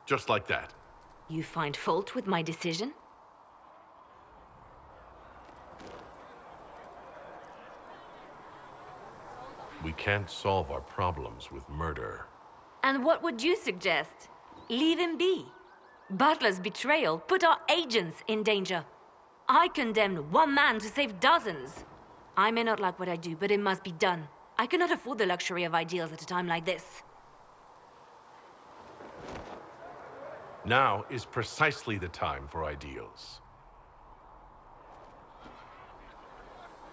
Just like that. You find fault with my decision? We can't solve our problems with murder. And what would you suggest? Leave him be. Butler's betrayal put our agents in danger. I condemned one man to save dozens. I may not like what I do, but it must be done. I cannot afford the luxury of ideals at a time like this. Now is precisely the time for ideals.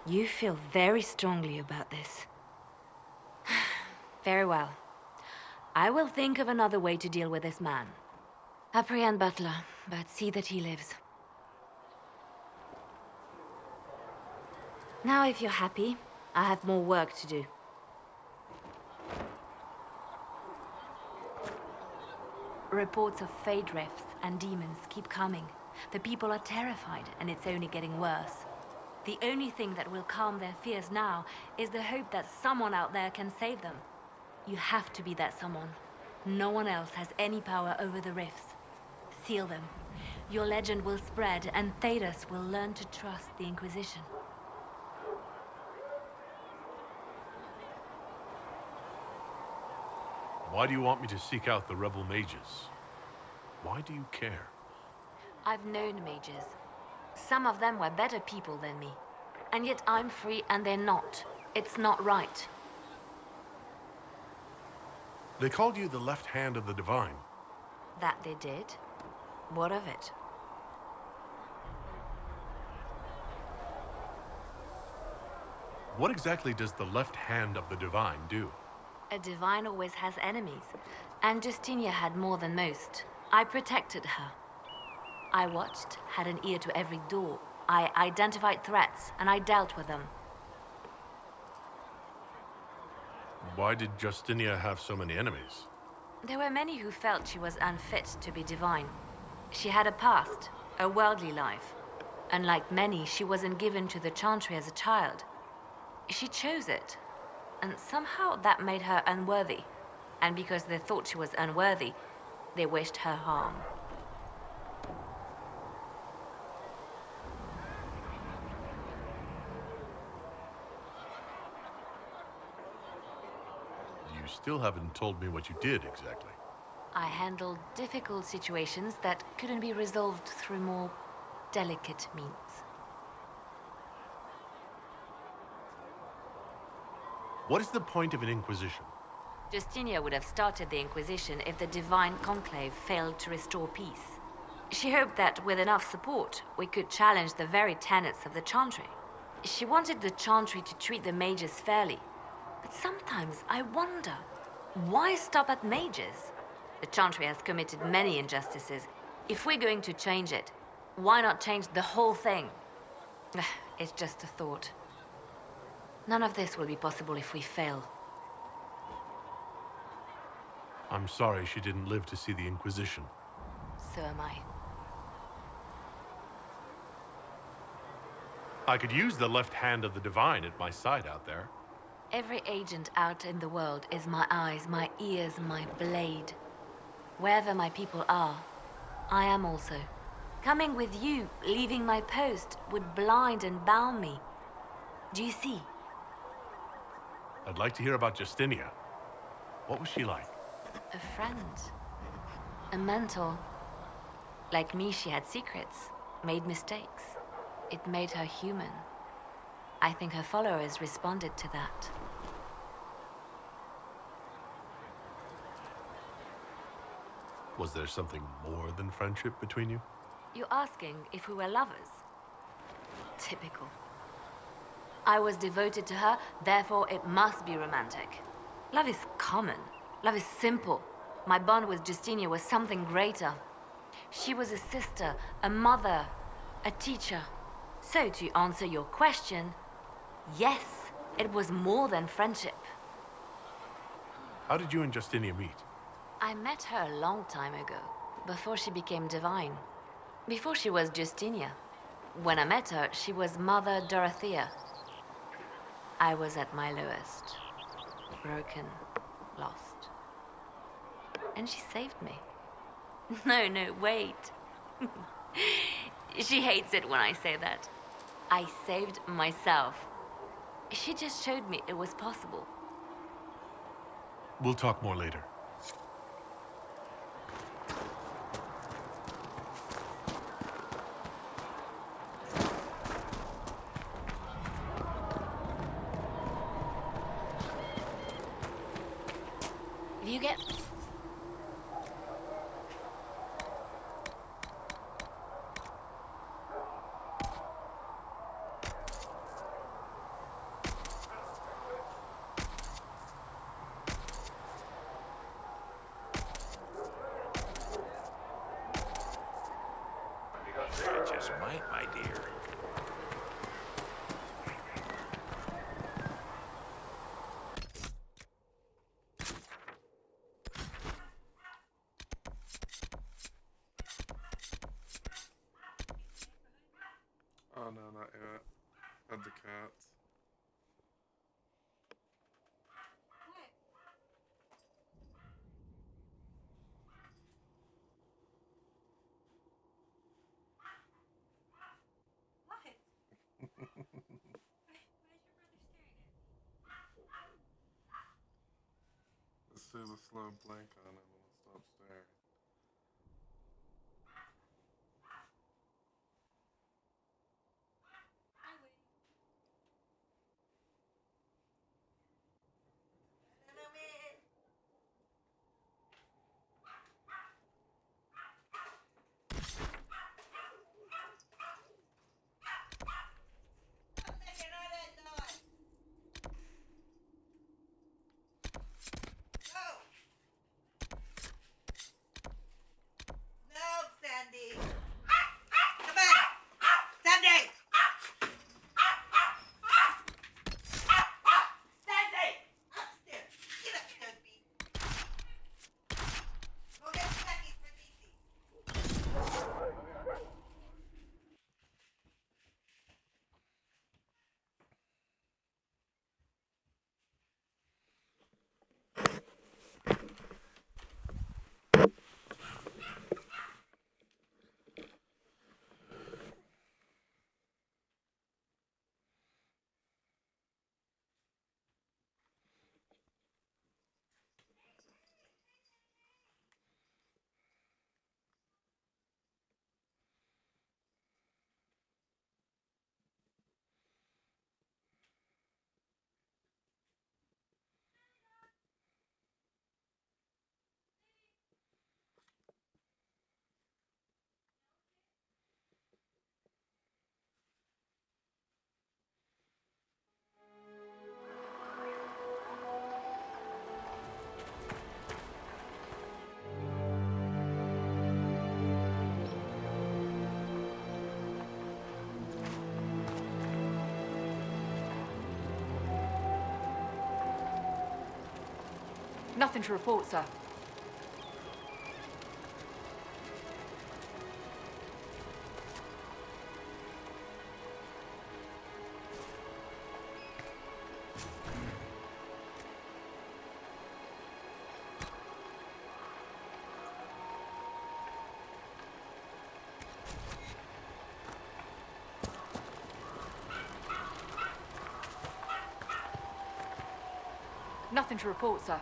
You feel very strongly about this. Very well. I will think of another way to deal with this man. Apprehend Butler, but see that he lives. Now, if you're happy, I have more work to do. Reports of fade rifts and demons keep coming. The people are terrified, and it's only getting worse. The only thing that will calm their fears now is the hope that someone out there can save them. You have to be that someone. No one else has any power over the rifts. Seal them. Your legend will spread, and Thedas will learn to trust the Inquisition. Why do you want me to seek out the rebel mages? Why do you care? I've known mages. Some of them were better people than me. And yet I'm free and they're not. It's not right. They called you the left hand of the divine. That they did? What of it? What exactly does the left hand of the divine do? A divine always has enemies, and Justinia had more than most. I protected her. I watched, had an ear to every door. I identified threats, and I dealt with them. Why did Justinia have so many enemies? There were many who felt she was unfit to be divine. She had a past, a worldly life. Unlike many, she wasn't given to the Chantry as a child. She chose it. And somehow that made her unworthy. And because they thought she was unworthy, they wished her harm. You still haven't told me what you did exactly. I handled difficult situations that couldn't be resolved through more delicate means. What is the point of an Inquisition? Justinia would have started the Inquisition if the Divine Conclave failed to restore peace. She hoped that with enough support, we could challenge the very tenets of the Chantry. She wanted the Chantry to treat the mages fairly. But sometimes I wonder, why stop at mages? The Chantry has committed many injustices. If we're going to change it, why not change the whole thing? It's just a thought. None of this will be possible if we fail. I'm sorry she didn't live to see the Inquisition. So am I. I could use the left hand of the divine at my side out there. Every agent out in the world is my eyes, my ears, my blade. Wherever my people are, I am also. Coming with you, leaving my post, would blind and bound me. Do you see? I'd like to hear about Justinia. What was she like? A friend. A mentor. Like me, she had secrets, made mistakes. It made her human. I think her followers responded to that. Was there something more than friendship between you? You're asking if we were lovers? Typical. I was devoted to her, therefore it must be romantic. Love is common. Love is simple. My bond with Justinia was something greater. She was a sister, a mother, a teacher. So to answer your question, yes, it was more than friendship. How did you and Justinia meet? I met her a long time ago, before she became divine. Before she was Justinia. When I met her, she was Mother Dorothea. I was at my lowest. Broken, lost. And she saved me. No, wait. She hates it when I say that. I saved myself. She just showed me it was possible. We'll talk more later. If you get... It just might, my dear. Oh no, not yet. Had the cats. Let's do the slow blink on him and we'll stop staring. Nothing to report, sir. Nothing to report, sir.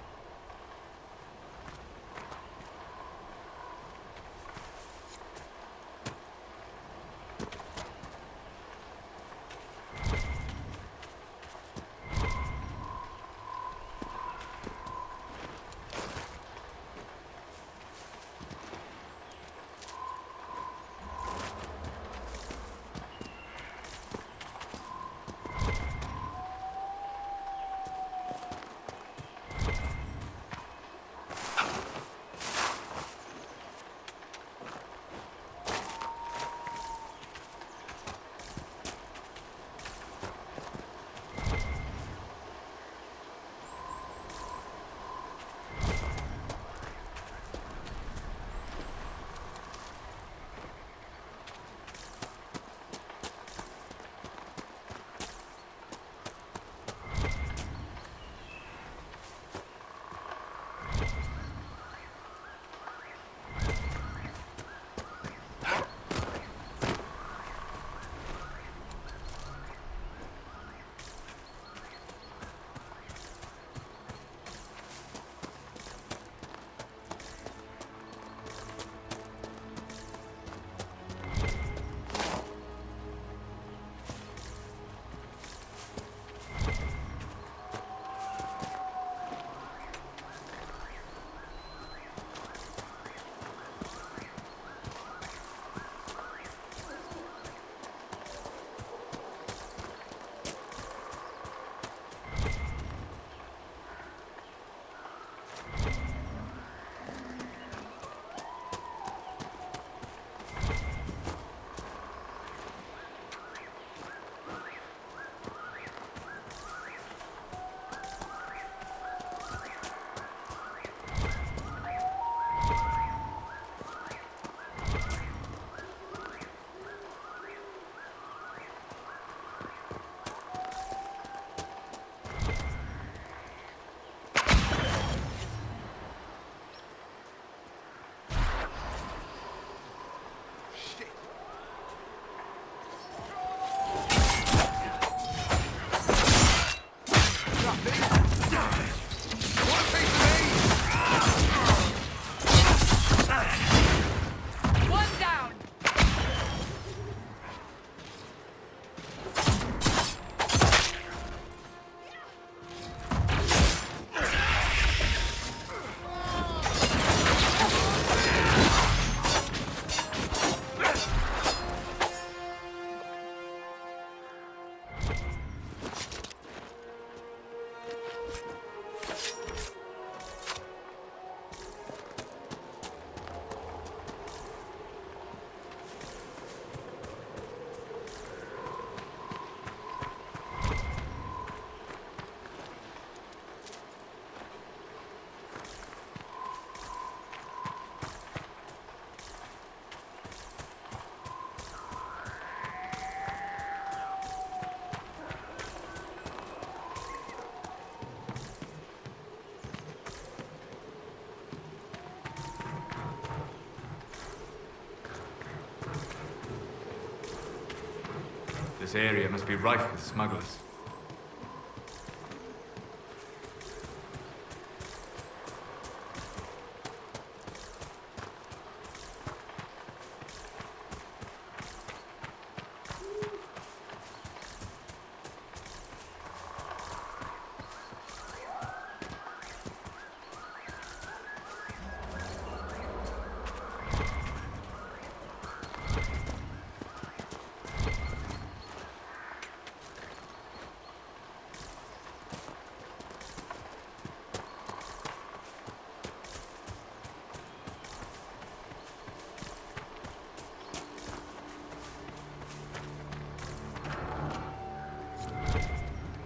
This area must be rife with smugglers.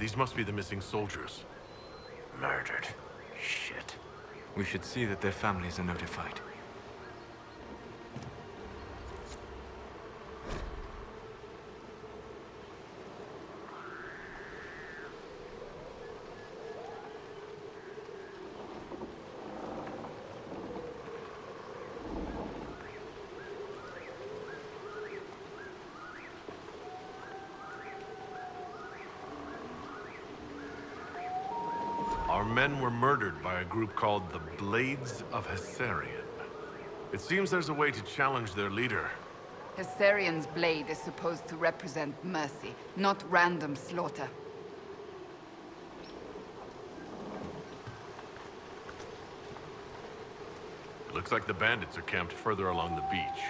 These must be the missing soldiers. Murdered. Shit. We should see that their families are notified. Our men were murdered by a group called the Blades of Hessarian. It seems there's a way to challenge their leader. Hessarian's blade is supposed to represent mercy, not random slaughter. Looks like the bandits are camped further along the beach.